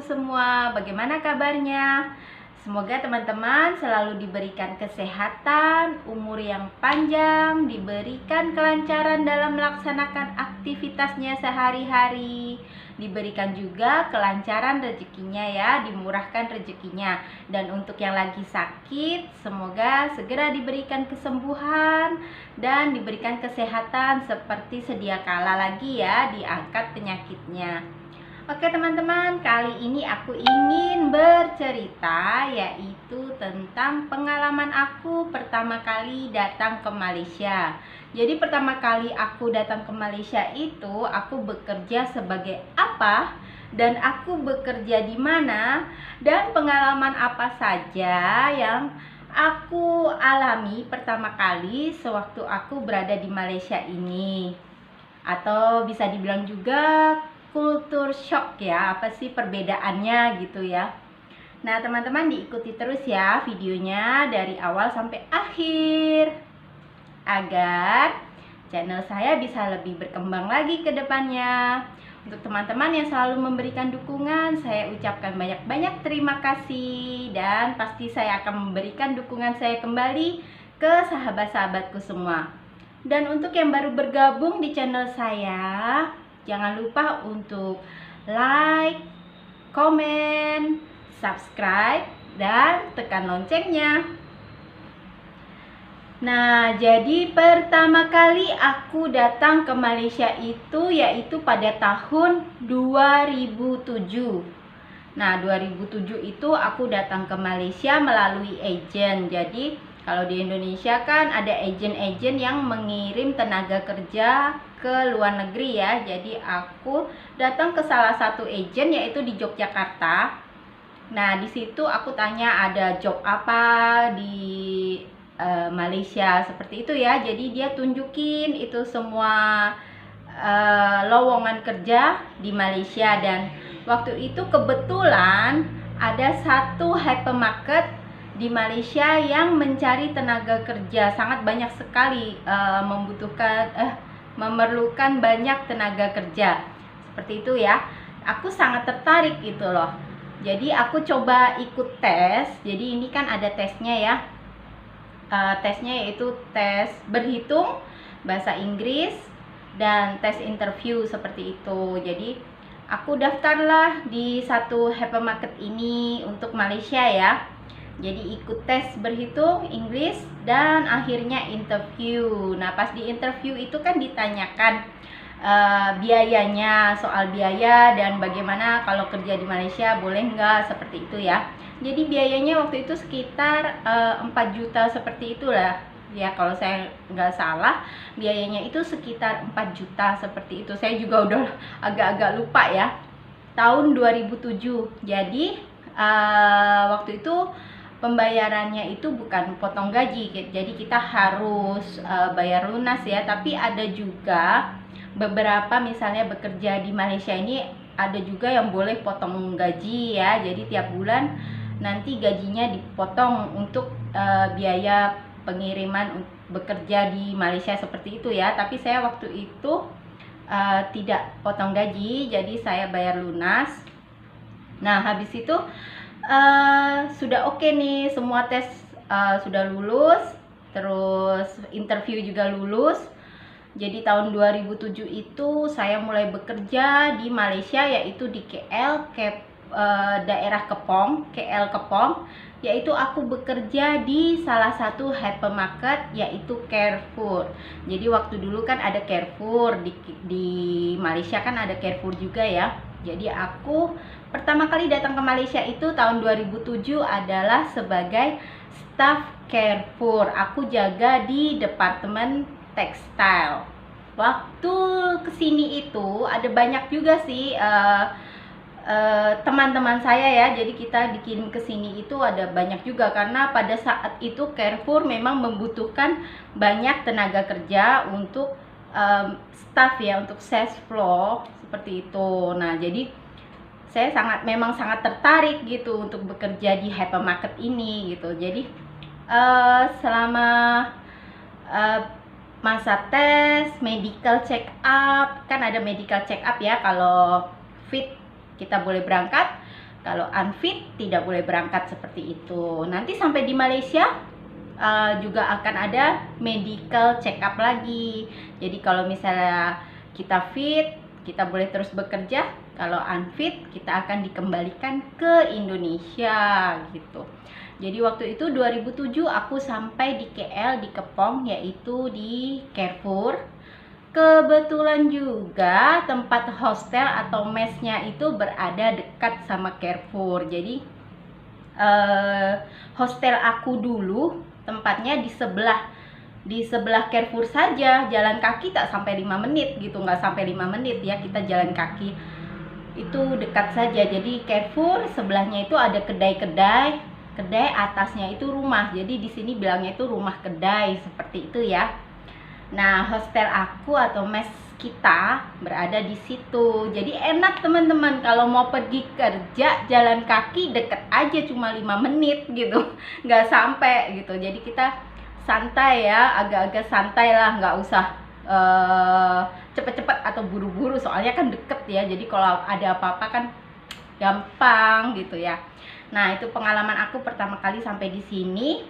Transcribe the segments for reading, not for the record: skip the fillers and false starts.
semua, bagaimana kabarnya? Semoga teman-teman selalu diberikan kesehatan, umur yang panjang, diberikan kelancaran dalam melaksanakan aktivitasnya sehari-hari, diberikan juga kelancaran rezekinya ya, dimurahkan rezekinya. Dan untuk yang lagi sakit, semoga segera diberikan kesembuhan dan diberikan kesehatan seperti sedia kala lagi ya, diangkat penyakitnya. Oke teman-teman, kali ini aku ingin bercerita yaitu tentang pengalaman aku pertama kali datang ke Malaysia. Jadi pertama kali aku datang ke Malaysia itu aku bekerja sebagai apa dan aku bekerja di mana dan pengalaman apa saja yang aku alami pertama kali sewaktu aku berada di Malaysia ini. Atau bisa dibilang juga kultur shock ya, apa sih perbedaannya gitu ya. Nah teman-teman diikuti terus ya videonya dari awal sampai akhir agar channel saya bisa lebih berkembang lagi ke depannya. Untuk teman-teman yang selalu memberikan dukungan, saya ucapkan banyak-banyak terima kasih. Dan pasti saya akan memberikan dukungan saya kembali ke sahabat-sahabatku semua. Dan untuk yang baru bergabung di channel saya, jangan lupa untuk like, komen, subscribe, dan tekan loncengnya. Nah, jadi pertama kali aku datang ke Malaysia itu yaitu pada tahun 2007. Nah, 2007 itu aku datang ke Malaysia melalui agen. Jadi, kalau di Indonesia kan ada agen-agen yang mengirim tenaga kerja ke luar negeri ya. Jadi aku datang ke salah satu agen yaitu di Yogyakarta. Nah, di situ aku tanya ada job apa di Malaysia seperti itu ya. Jadi dia tunjukin itu semua lowongan kerja di Malaysia, dan waktu itu kebetulan ada satu hypermarket di Malaysia yang mencari tenaga kerja sangat banyak sekali, memerlukan banyak tenaga kerja seperti itu ya. Aku sangat tertarik gitu loh. Jadi aku coba ikut tes. Jadi ini kan ada tesnya ya. Tesnya yaitu tes berhitung, bahasa Inggris, dan tes interview seperti itu. Jadi aku daftarlah di satu hypermarket ini untuk Malaysia ya. Jadi ikut tes berhitung, Inggris, dan akhirnya interview. Nah pas di interview itu kan ditanyakan biayanya, soal biaya dan bagaimana kalau kerja di Malaysia boleh nggak, seperti itu ya. Jadi biayanya waktu itu sekitar 4 juta seperti itulah ya, kalau saya nggak salah biayanya itu sekitar 4 juta seperti itu. Saya juga udah agak-agak lupa ya, tahun 2007. Jadi waktu itu pembayarannya itu bukan potong gaji, jadi kita harus bayar lunas ya. Tapi ada juga beberapa, misalnya bekerja di Malaysia ini ada juga yang boleh potong gaji ya. Jadi tiap bulan nanti gajinya dipotong untuk biaya pengiriman bekerja di Malaysia seperti itu ya. Tapi saya waktu itu tidak potong gaji, jadi saya bayar lunas. Nah habis itu sudah oke nih, semua tes sudah lulus, terus interview juga lulus. Jadi tahun 2007 itu saya mulai bekerja di Malaysia, yaitu di KL, daerah Kepong, KL Kepong. Yaitu aku bekerja di salah satu hypermarket yaitu Carrefour. Jadi waktu dulu kan ada Carrefour di Malaysia, kan ada Carrefour juga ya. Jadi aku pertama kali datang ke Malaysia itu tahun 2007 adalah sebagai staff Carrefour. Aku jaga di departemen tekstil. Waktu kesini itu ada banyak juga sih teman-teman saya ya. Jadi kita dikirim ke sini itu ada banyak juga, karena pada saat itu Carrefour memang membutuhkan banyak tenaga kerja untuk staff ya, untuk sales floor seperti itu. Nah jadi saya memang sangat tertarik gitu untuk bekerja di hypermarket ini gitu. Jadi selama masa tes, medical check up, kan ada medical check up ya, kalau fit kita boleh berangkat, Kalau unfit tidak boleh berangkat seperti itu. Nanti sampai di Malaysia juga akan ada medical check up lagi. Jadi kalau misalnya kita fit, kita boleh terus bekerja. Kalau unfit, kita akan dikembalikan ke Indonesia gitu. Jadi waktu itu 2007 aku sampai di KL, di Kepong, yaitu di Carrefour. Kebetulan juga tempat hostel atau mesnya itu berada dekat sama Carrefour. Jadi hostel aku dulu tempatnya di sebelah Carrefour saja, jalan kaki tak sampai 5 menit gitu, nggak sampai 5 menit ya, kita jalan kaki itu dekat saja. Jadi Carrefour sebelahnya itu ada kedai-kedai, atasnya itu rumah. Jadi di sini bilangnya itu rumah kedai seperti itu ya. Nah, hostel aku atau mes kita berada di situ. Jadi enak teman-teman, kalau mau pergi kerja jalan kaki deket aja, cuma 5 menit gitu, nggak sampai gitu. Jadi kita santai ya, agak-agak santai lah, nggak usah cepet-cepet atau buru-buru, soalnya kan deket ya. Jadi kalau ada apa-apa kan gampang gitu ya. Nah, itu pengalaman aku pertama kali sampai di sini.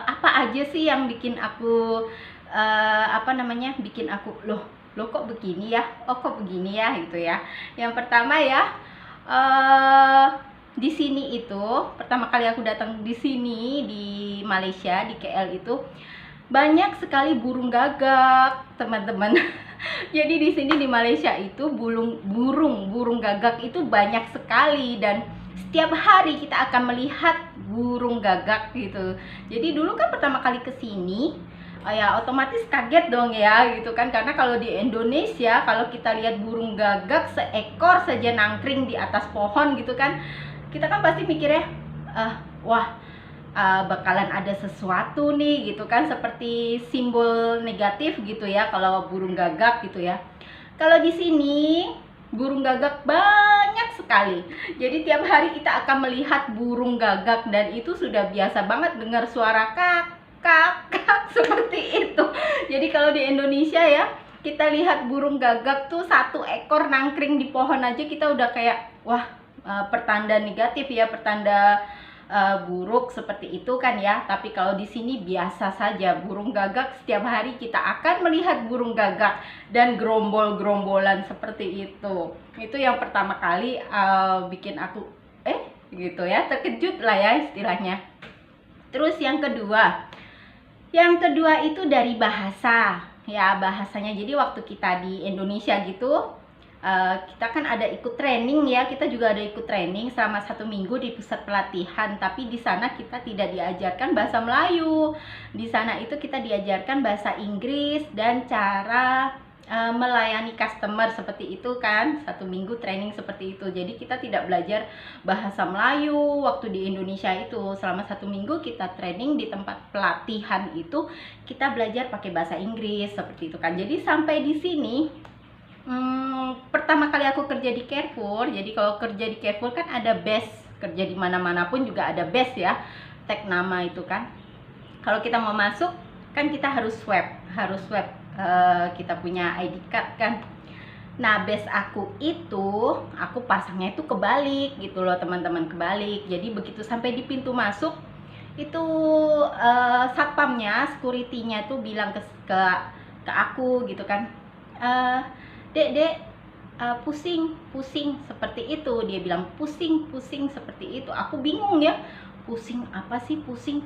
Apa aja sih yang bikin aku bikin aku loh kok begini ya, kok begini ya gitu ya. Yang pertama ya, di sini itu pertama kali aku datang di sini di Malaysia, di KL itu banyak sekali burung gagak teman-teman. Jadi di sini di Malaysia itu burung gagak itu banyak sekali, dan setiap hari kita akan melihat burung gagak gitu. Jadi dulu kan pertama kali ke sini, ya otomatis kaget dong ya gitu kan, karena kalau di Indonesia kalau kita lihat burung gagak seekor saja nangkring di atas pohon gitu kan, kita kan pasti mikirnya wah, bakalan ada sesuatu nih gitu kan, seperti simbol negatif gitu ya kalau burung gagak gitu ya. Kalau di sini burung gagak banyak sekali. Jadi tiap hari kita akan melihat burung gagak, dan itu sudah biasa banget dengar suara kak seperti itu. Jadi kalau di Indonesia ya, kita lihat burung gagak tuh satu ekor nangkring di pohon aja kita udah kayak wah, pertanda negatif ya, pertanda buruk seperti itu kan ya. Tapi kalau di sini biasa saja burung gagak, setiap hari kita akan melihat burung gagak dan gerombol-gerombolan seperti itu. Itu yang pertama kali bikin aku gitu ya, terkejut lah ya istilahnya. Terus yang kedua itu dari bahasa ya, bahasanya. Jadi waktu kita di Indonesia gitu, kita kan ada ikut training ya, kita juga ada ikut training selama 1 minggu di pusat pelatihan. Tapi di sana kita tidak diajarkan bahasa Melayu, di sana itu kita diajarkan bahasa Inggris dan cara melayani customer seperti itu kan. 1 minggu training seperti itu. Jadi kita tidak belajar bahasa Melayu waktu di Indonesia itu. Selama 1 minggu kita training di tempat pelatihan itu, kita belajar pakai bahasa Inggris seperti itu kan. Jadi sampai di sini pertama kali aku kerja di Carrefour. Jadi kalau kerja di Carrefour kan ada badge, kerja di mana-mana pun juga ada badge ya, tag nama itu kan. Kalau kita mau masuk kan kita harus swab, kita punya ID card kan. Nah, badge aku itu aku pasangnya itu kebalik gitu loh teman-teman, kebalik. Jadi begitu sampai di pintu masuk itu satpamnya, security-nya tuh bilang ke aku gitu kan, dek, pusing seperti itu. Dia bilang pusing seperti itu. Aku bingung ya, pusing apa sih, pusing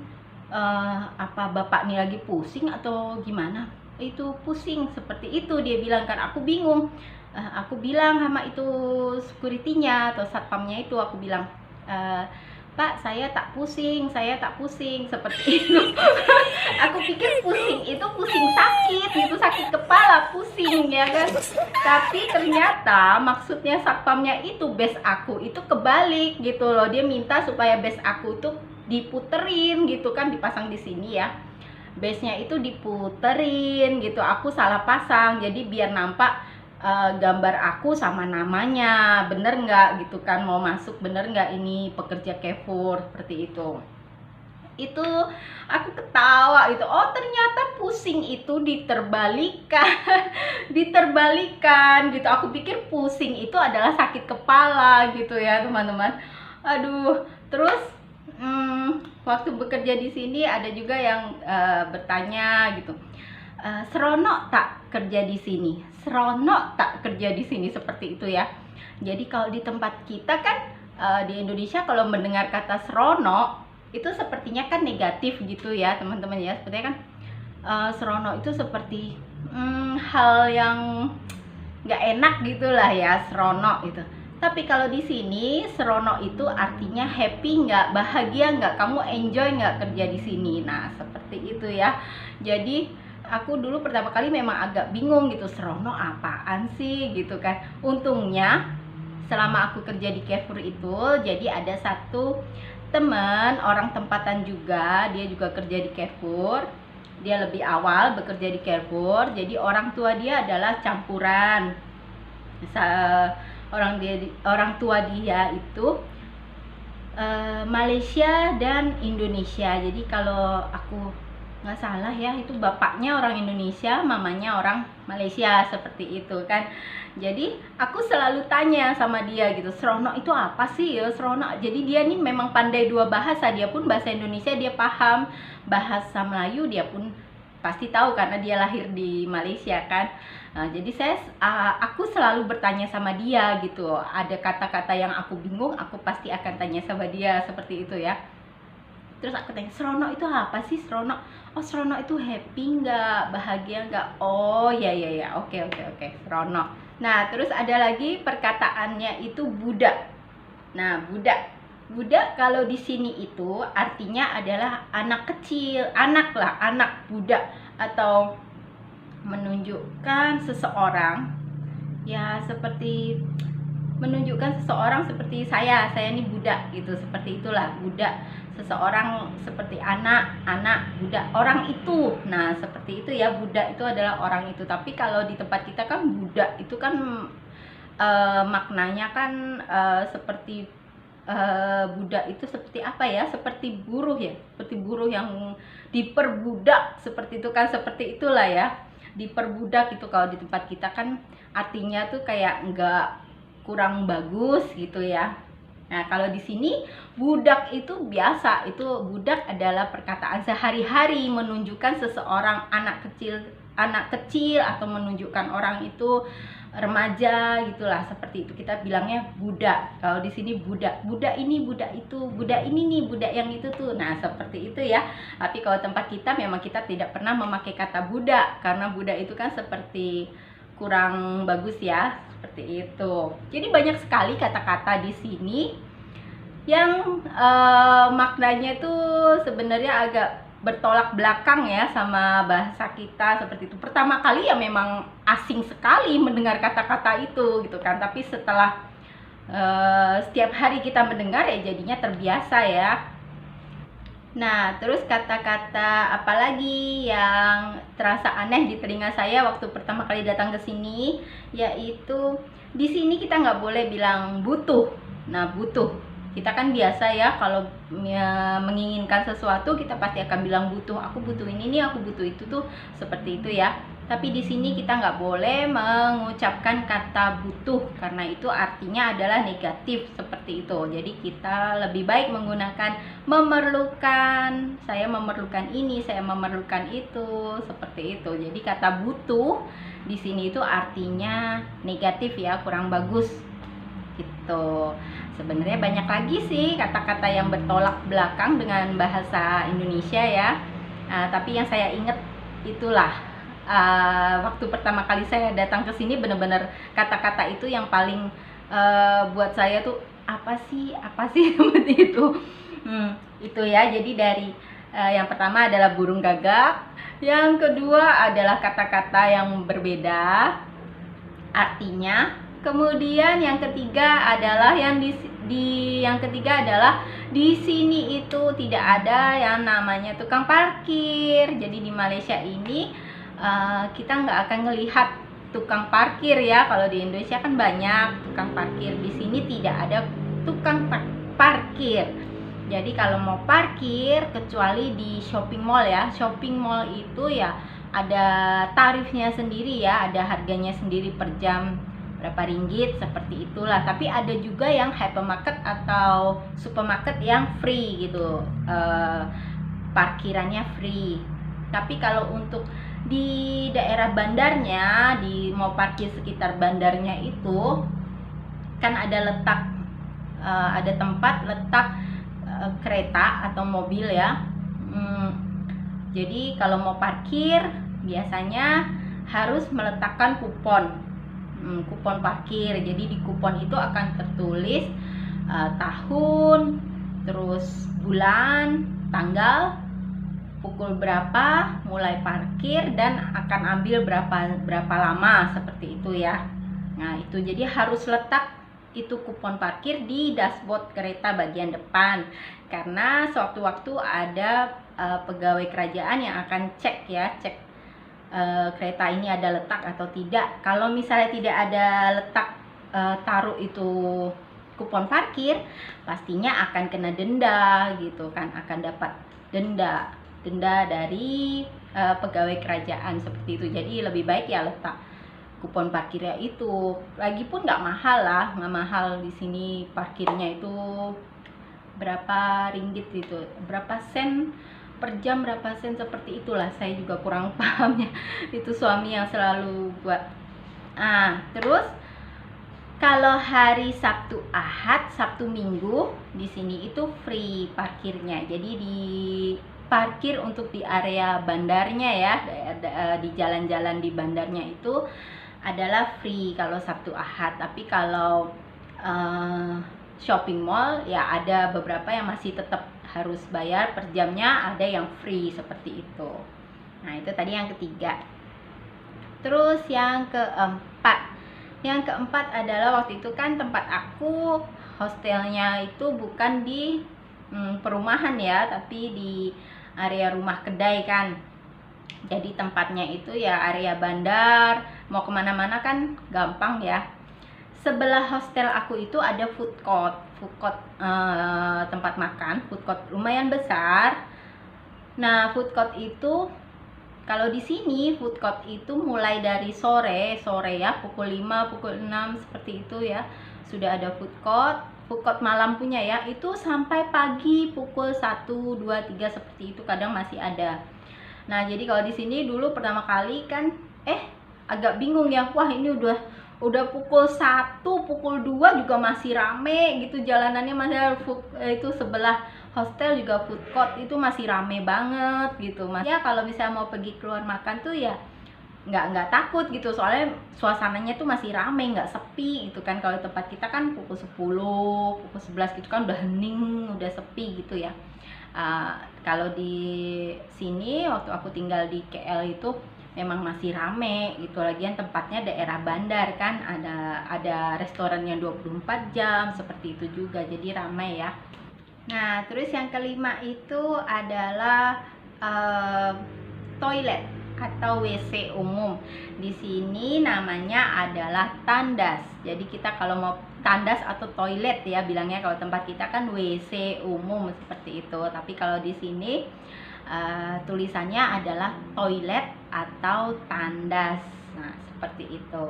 apa bapak nih lagi pusing atau gimana? Itu pusing seperti itu dia bilang kan. Aku bingung. Aku bilang sama itu security-nya atau satpamnya itu, aku bilang, Pak, saya tak pusing seperti itu. Aku pikir pusing itu pusing sakit gitu, sakit kepala, pusing ya kan. Tapi ternyata maksudnya satpamnya itu badge aku itu kebalik gitu loh. Dia minta supaya badge aku tuh diputerin gitu kan, dipasang di sini ya. Badge-nya itu diputerin gitu. Aku salah pasang, jadi biar nampak gambar aku sama namanya bener nggak gitu kan, mau masuk bener nggak ini pekerja Carrefour seperti itu. Itu aku ketawa gitu. Oh, ternyata pusing itu diterbalikan. Diterbalikan gitu. Aku pikir pusing itu adalah sakit kepala gitu ya, teman-teman. Aduh, terus waktu bekerja di sini ada juga yang bertanya gitu. Seronok tak kerja di sini? Seronok tak kerja di sini, seperti itu ya. Jadi kalau di tempat kita kan di Indonesia kalau mendengar kata seronok itu sepertinya kan negatif gitu ya, teman-teman ya. Sepertinya kan seronok itu seperti hal yang nggak enak gitulah ya, seronok gitu. Tapi kalau di sini seronok itu artinya happy nggak, bahagia nggak, kamu enjoy nggak kerja di sini. Nah, seperti itu ya. Jadi aku dulu pertama kali memang agak bingung gitu, seronok apaan sih gitu kan. Untungnya selama aku kerja di Carrefour itu, jadi ada satu teman orang tempatan juga, dia juga kerja di Carrefour. Dia lebih awal bekerja di Carrefour, jadi orang tua dia adalah campuran. Orang tua dia itu Malaysia dan Indonesia. Jadi kalau aku nggak salah ya, itu bapaknya orang Indonesia, mamanya orang Malaysia, seperti itu kan. Jadi aku selalu tanya sama dia gitu, seronok itu apa sih ya, seronok. Jadi dia nih memang pandai dua bahasa, dia pun bahasa Indonesia dia paham, bahasa Melayu dia pun pasti tahu karena dia lahir di Malaysia kan. Nah, jadi aku selalu bertanya sama dia gitu. Ada kata-kata yang aku bingung, aku pasti akan tanya sama dia, seperti itu ya. Terus aku tanya, seronok itu apa sih seronok? Oh, seronok itu happy nggak, bahagia nggak? Oh ya, oke, seronok. Nah, terus ada lagi perkataannya itu budak. Nah, budak kalau di sini itu artinya adalah anak kecil, anak budak, atau menunjukkan seseorang ya, seperti menunjukkan seseorang seperti saya ini budak gitu, seperti itulah budak, seseorang seperti anak budak, orang itu. Nah, seperti itu ya, budak itu adalah orang itu. Tapi kalau di tempat kita kan budak itu kan maknanya kan seperti budak itu seperti apa ya, seperti buruh ya, seperti buruh yang diperbudak, seperti itu kan, seperti itulah ya, diperbudak itu. Kalau di tempat kita kan artinya tuh kayak enggak, kurang bagus gitu ya. Nah, kalau di sini budak itu biasa, itu budak adalah perkataan sehari-hari menunjukkan seseorang anak kecil atau menunjukkan orang itu remaja gitulah, seperti itu. Kita bilangnya budak. Kalau di sini budak ini, budak itu, budak ini nih, budak yang itu tuh. Nah, seperti itu ya. Tapi kalau tempat kita memang kita tidak pernah memakai kata budak, karena budak itu kan seperti kurang bagus ya, seperti itu. Jadi banyak sekali kata-kata di sini yang maknanya itu sebenarnya agak bertolak belakang ya sama bahasa kita, seperti itu. Pertama kali ya memang asing sekali mendengar kata-kata itu gitu kan, tapi setelah setiap hari kita mendengar ya jadinya terbiasa ya. Nah, terus kata-kata apalagi yang terasa aneh di telinga saya waktu pertama kali datang ke sini, yaitu di sini kita nggak boleh bilang butuh. Nah, butuh, kita kan biasa ya kalau menginginkan sesuatu kita pasti akan bilang butuh, aku butuh ini nih, aku butuh itu tuh, seperti itu ya. Tapi di sini kita nggak boleh mengucapkan kata butuh karena itu artinya adalah negatif, seperti itu. Jadi kita lebih baik menggunakan memerlukan, saya memerlukan ini, saya memerlukan itu, seperti itu. Jadi kata butuh di sini itu artinya negatif ya, kurang bagus gitu. Sebenarnya banyak lagi sih kata-kata yang bertolak belakang dengan bahasa Indonesia ya. Tapi yang saya ingat itulah waktu pertama kali saya datang ke sini, benar-benar kata-kata itu yang paling buat saya tuh apa sih seperti itu. Itu ya. Jadi dari yang pertama adalah burung gagak, yang kedua adalah kata-kata yang berbeda artinya. Kemudian yang ketiga adalah di sini itu tidak ada yang namanya tukang parkir. Jadi di Malaysia ini kita nggak akan melihat tukang parkir ya. Kalau di Indonesia kan banyak tukang parkir, di sini tidak ada tukang parkir. Jadi kalau mau parkir, kecuali di shopping mall ya, shopping mall itu ya ada tarifnya sendiri ya, ada harganya sendiri per jam berapa ringgit, seperti itulah. Tapi ada juga yang hypermarket atau supermarket yang free gitu, parkirannya free. Tapi kalau untuk di daerah bandarnya, di mau parkir sekitar bandarnya itu kan ada ada tempat letak kereta atau mobil ya. Jadi kalau mau parkir biasanya harus meletakkan kupon parkir. Jadi di kupon itu akan tertulis tahun, terus bulan, tanggal, pukul berapa mulai parkir, dan akan ambil berapa lama, seperti itu ya. Nah itu jadi harus letak itu kupon parkir di dashboard kereta bagian depan, karena sewaktu-waktu ada pegawai kerajaan yang akan cek kereta ini ada letak atau tidak. Kalau misalnya tidak ada letak taruh itu kupon parkir, pastinya akan kena denda gitu kan, akan dapat denda dari pegawai kerajaan, seperti itu. Jadi lebih baik ya letak kupon parkirnya itu. Lagipun nggak mahal lah, nggak mahal di sini parkirnya itu berapa ringgit gitu, berapa sen per jam, berapa sen, seperti itulah. Saya juga kurang pahamnya, itu suami yang selalu buat. Terus kalau hari Sabtu Ahad, Sabtu Minggu di sini itu free parkirnya. Jadi di parkir untuk di area bandarnya ya, di jalan-jalan di bandarnya itu adalah free kalau Sabtu Ahad. Tapi kalau shopping mall ya ada beberapa yang masih tetap harus bayar per jamnya, ada yang free, seperti itu. Nah itu tadi yang ketiga. Terus yang keempat adalah waktu itu kan tempat aku hostelnya itu bukan di perumahan ya, tapi di area rumah kedai kan. Jadi tempatnya itu ya area bandar, mau kemana-mana kan gampang ya. Sebelah hostel aku itu ada food court tempat makan, food court lumayan besar. Nah food court itu kalau di sini food court itu mulai dari sore ya, pukul 5, pukul 6 seperti itu ya, sudah ada food court malam punya ya, itu sampai pagi pukul 1, 2, 3 seperti itu, kadang masih ada. Nah jadi kalau di sini dulu pertama kali kan agak bingung ya, wah ini udah pukul 1, pukul 2 juga masih rame gitu jalanannya, masih itu sebelah hostel juga food court itu masih rame banget gitu mas. Ya kalau misalnya mau pergi keluar makan tuh ya nggak takut gitu, soalnya suasananya tuh masih rame, nggak sepi gitu kan. Kalau tempat kita kan pukul 10, pukul 11 gitu kan udah hening, udah sepi gitu ya. Kalau di sini waktu aku tinggal di KL itu memang masih rame gitu. Lagian tempatnya daerah bandar kan, ada restoran yang 24 jam seperti itu juga, jadi ramai ya. Nah terus yang kelima itu adalah toilet atau WC umum. Di sini namanya adalah tandas. Jadi kita kalau mau tandas atau toilet ya bilangnya, kalau tempat kita kan WC umum seperti itu. Tapi kalau di sini tulisannya adalah toilet atau tandas. Nah, seperti itu.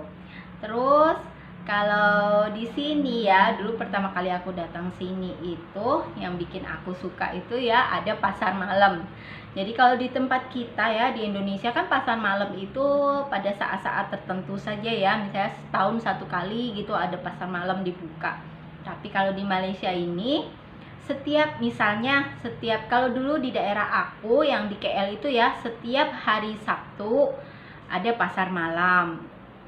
Terus kalau di sini ya, dulu pertama kali aku datang sini itu yang bikin aku suka itu ya ada pasar malam. Jadi kalau di tempat kita ya di Indonesia kan pasar malam itu pada saat-saat tertentu saja ya, misalnya setahun satu kali gitu ada pasar malam dibuka. Tapi kalau di Malaysia ini setiap kalau dulu di daerah aku yang di KL itu ya, setiap hari Sabtu ada pasar malam.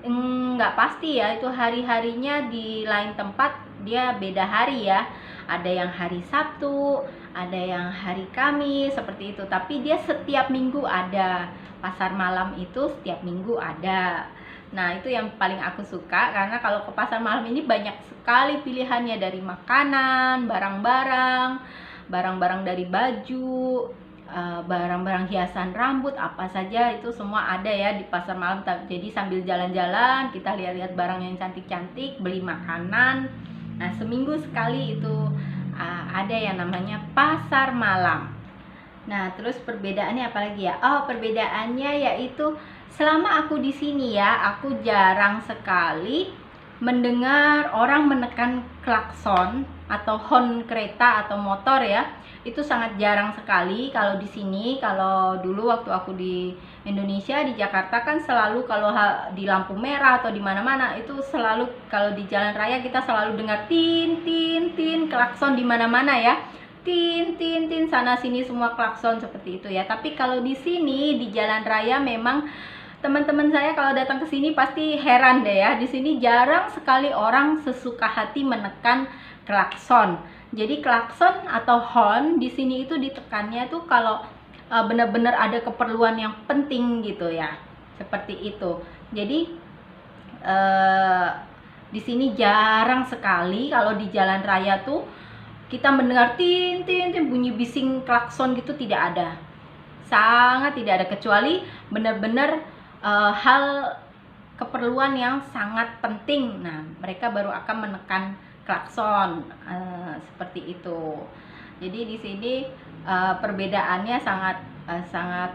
Nggak pasti ya itu hari-harinya, di lain tempat dia beda hari ya, ada yang hari Sabtu, ada yang hari Kamis seperti itu. Tapi dia setiap minggu ada pasar malam, itu setiap minggu ada. Nah itu yang paling aku suka, karena kalau ke pasar malam ini banyak sekali pilihannya, dari makanan, barang-barang dari baju, barang-barang hiasan rambut, apa saja itu semua ada ya di pasar malam. Jadi sambil jalan-jalan kita lihat-lihat barang yang cantik-cantik, beli makanan. Nah seminggu sekali itu ada yang namanya pasar malam. Nah, terus perbedaannya apa lagi ya? Oh, perbedaannya yaitu selama aku di sini ya, aku jarang sekali mendengar orang menekan klakson atau horn kereta atau motor ya. Itu sangat jarang sekali kalau di sini. Kalau dulu waktu aku di Indonesia, di Jakarta kan selalu kalau di lampu merah atau di mana-mana itu selalu, kalau di jalan raya kita selalu dengar tin tin tin klakson di mana-mana ya. Tin tin tin sana sini semua klakson seperti itu ya. Tapi kalau di sini di jalan raya memang teman-teman saya kalau datang ke sini pasti heran deh ya. Di sini jarang sekali orang sesuka hati menekan klakson. Jadi klakson atau horn di sini itu ditekannya tuh kalau benar-benar ada keperluan yang penting gitu ya. Seperti itu. Jadi di sini jarang sekali kalau di jalan raya tuh kita mendengar tin tin tin bunyi bising klakson gitu, tidak ada, sangat tidak ada, kecuali benar-benar hal keperluan yang sangat penting. Nah, mereka baru akan menekan klakson seperti itu. Jadi di sini perbedaannya sangat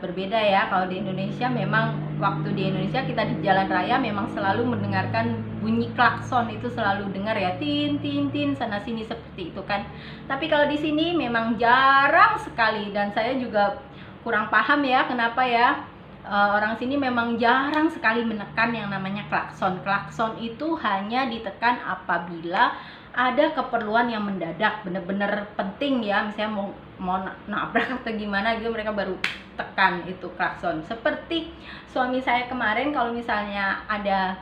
berbeda ya. Kalau di Indonesia memang waktu di Indonesia kita di jalan raya memang selalu mendengarkan bunyi klakson, itu selalu dengar ya, tin tin tin sana sini seperti itu kan. Tapi kalau di sini memang jarang sekali, dan saya juga kurang paham ya kenapa ya orang sini memang jarang sekali menekan yang namanya klakson. Klakson itu hanya ditekan apabila ada keperluan yang mendadak, bener-bener penting ya, misalnya mau nabrak atau gimana gitu, mereka baru tekan itu klakson. Seperti suami saya kemarin, kalau misalnya ada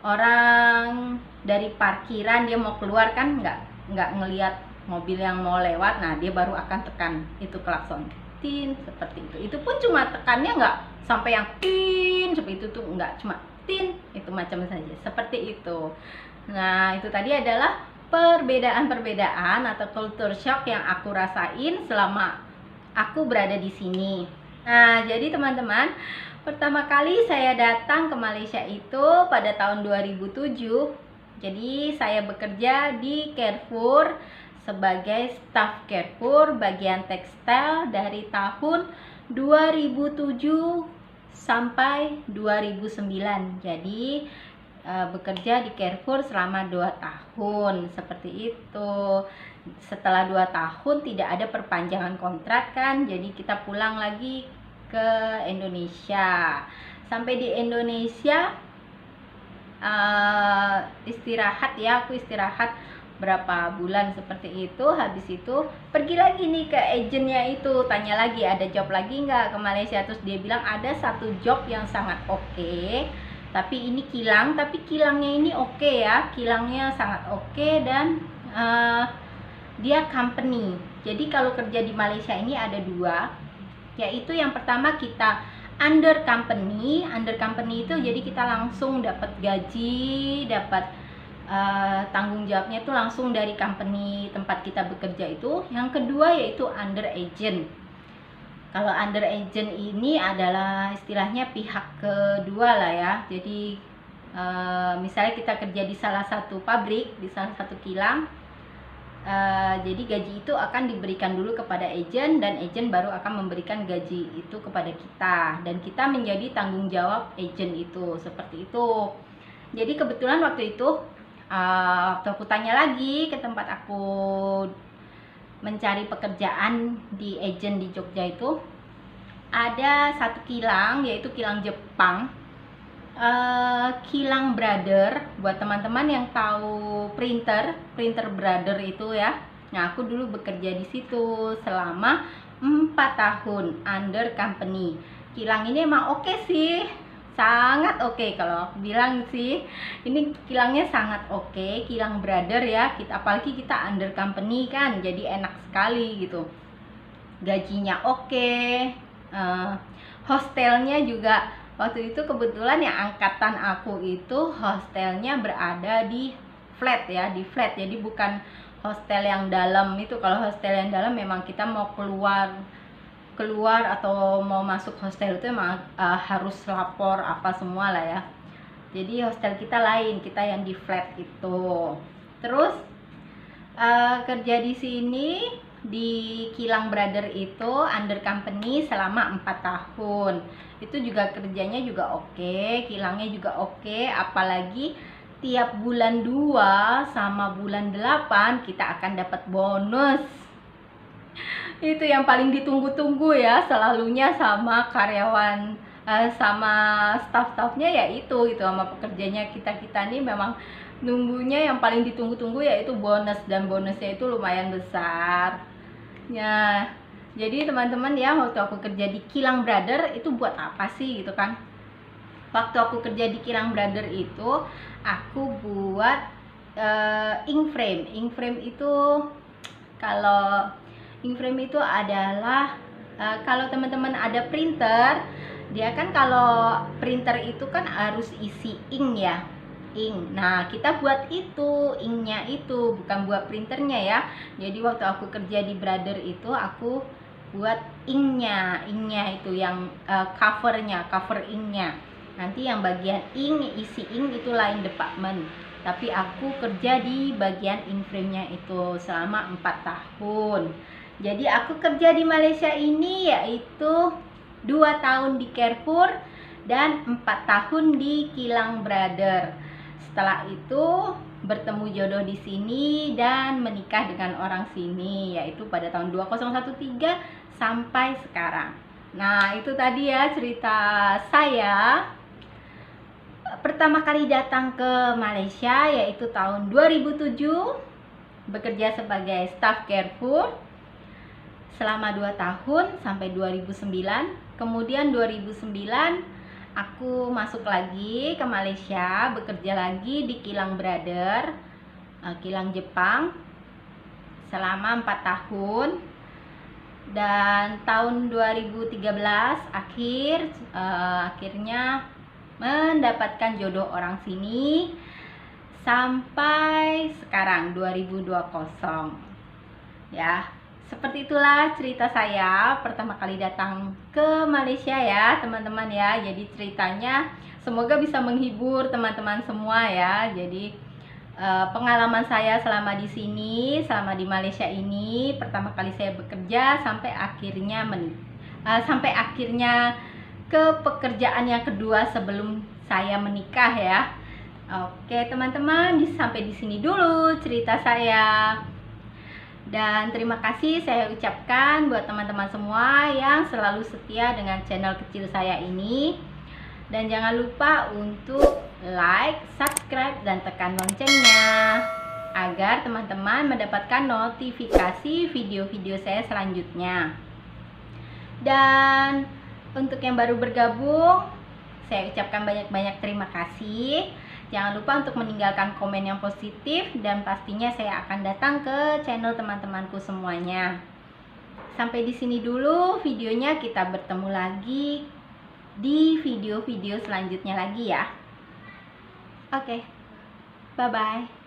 orang dari parkiran dia mau keluar kan, nggak ngelihat mobil yang mau lewat, nah dia baru akan tekan itu klakson, tin, seperti itu. Itu pun cuma tekannya nggak sampai yang tin seperti itu tuh, nggak, cuma tin, itu macam saja seperti itu. Nah, itu tadi adalah perbedaan-perbedaan atau culture shock yang aku rasain selama aku berada di sini. Nah, jadi teman-teman, pertama kali saya datang ke Malaysia itu pada tahun 2007. Jadi saya bekerja di Carrefour sebagai staf Carrefour bagian tekstil dari tahun 2007 sampai 2009. Jadi bekerja di Carrefour selama 2 tahun seperti itu. Setelah 2 tahun tidak ada perpanjangan kontrak kan, jadi kita pulang lagi ke Indonesia. Sampai di Indonesia istirahat ya, aku istirahat berapa bulan seperti itu. Habis itu pergi lagi nih ke agennya itu, tanya lagi ada job lagi nggak ke Malaysia. Terus dia bilang ada satu job yang sangat oke, tapi ini kilang, tapi kilangnya ini oke ya, kilangnya sangat oke, dan dia company. Jadi kalau kerja di Malaysia ini ada 2, yaitu yang pertama kita under company itu jadi kita langsung dapat gaji, dapat tanggung jawabnya itu langsung dari company tempat kita bekerja itu. Yang kedua yaitu under agent. Kalau under agent ini adalah istilahnya pihak kedua lah ya. Jadi misalnya kita kerja di salah satu pabrik, di salah satu kilang, jadi gaji itu akan diberikan dulu kepada agent, dan agent baru akan memberikan gaji itu kepada kita, dan kita menjadi tanggung jawab agent itu, seperti itu. Jadi kebetulan waktu itu waktu aku tanya lagi ke tempat aku mencari pekerjaan di agent di Jogja itu, ada satu kilang, yaitu kilang Jepang, Kilang Brother. Buat teman-teman yang tahu printer Brother itu ya, nah aku dulu bekerja di situ selama 4 tahun under company. Kilang ini emang oke sih, sangat oke. Kalau aku bilang sih, ini kilangnya sangat oke, Kilang Brother ya. Apalagi kita under company kan, jadi enak sekali gitu. Gajinya oke, hostelnya juga waktu itu kebetulan ya, angkatan aku itu hostelnya berada di flat ya, di flat. Jadi bukan hostel yang dalam itu. Kalau hostel yang dalam memang kita mau keluar atau mau masuk hostel itu memang harus lapor apa semua lah ya. Jadi hostel kita lain, kita yang di flat itu. Terus kerja di sini di Kilang Brother itu under company selama 4 tahun. Itu juga kerjanya juga oke, kilangnya juga oke, apalagi tiap bulan 2 sama bulan 8 kita akan dapat bonus. Itu yang paling ditunggu-tunggu ya selalunya sama karyawan, sama staff-staffnya, ya itu sama pekerjanya kita nih memang nunggunya yang paling ditunggu-tunggu yaitu bonus, dan bonusnya itu lumayan besar ya. Jadi teman-teman ya, waktu aku kerja di Kilang Brother itu buat apa sih gitu kan. Waktu aku kerja di Kilang Brother itu aku buat inkframe. Inkframe itu, kalau inkframe itu adalah kalau teman-teman ada printer, dia kan kalau printer itu kan harus isi ink ya, ink. Nah, kita buat itu inknya itu, bukan buat printernya ya. Jadi waktu aku kerja di Brother itu aku buat inknya itu yang cover inknya. Nanti yang bagian ink, isi ink itu lain department. Tapi aku kerja di bagian inkframe-nya itu selama 4 tahun. Jadi aku kerja di Malaysia ini yaitu 2 tahun di Carrefour dan 4 tahun di Kilang Brother. Setelah itu bertemu jodoh di sini dan menikah dengan orang sini, yaitu pada tahun 2013 sampai sekarang. Nah, itu tadi ya cerita saya pertama kali datang ke Malaysia, yaitu tahun 2007, bekerja sebagai staf Carrefour selama 2 tahun sampai 2009. Kemudian 2009 aku masuk lagi ke Malaysia, bekerja lagi di Kilang Brother, kilang Jepang selama 4 tahun. Dan tahun 2013 akhirnya mendapatkan jodoh orang sini sampai sekarang 2020 ya. Seperti itulah cerita saya pertama kali datang ke Malaysia ya teman-teman ya. Jadi ceritanya semoga bisa menghibur teman-teman semua ya. Jadi pengalaman saya selama di sini, selama di Malaysia ini, pertama kali saya bekerja sampai akhirnya ke pekerjaan yang kedua sebelum saya menikah ya. Oke teman-teman, sampai di sini dulu cerita saya. Dan terima kasih saya ucapkan buat teman-teman semua yang selalu setia dengan channel kecil saya ini. Dan jangan lupa untuk like, subscribe, dan tekan loncengnya agar teman-teman mendapatkan notifikasi video-video saya selanjutnya. Dan untuk yang baru bergabung, saya ucapkan banyak-banyak terima kasih. Jangan lupa untuk meninggalkan komen yang positif, dan pastinya saya akan datang ke channel teman-temanku semuanya. Sampai di sini dulu videonya, kita bertemu lagi di video-video selanjutnya lagi ya. Oke, bye-bye.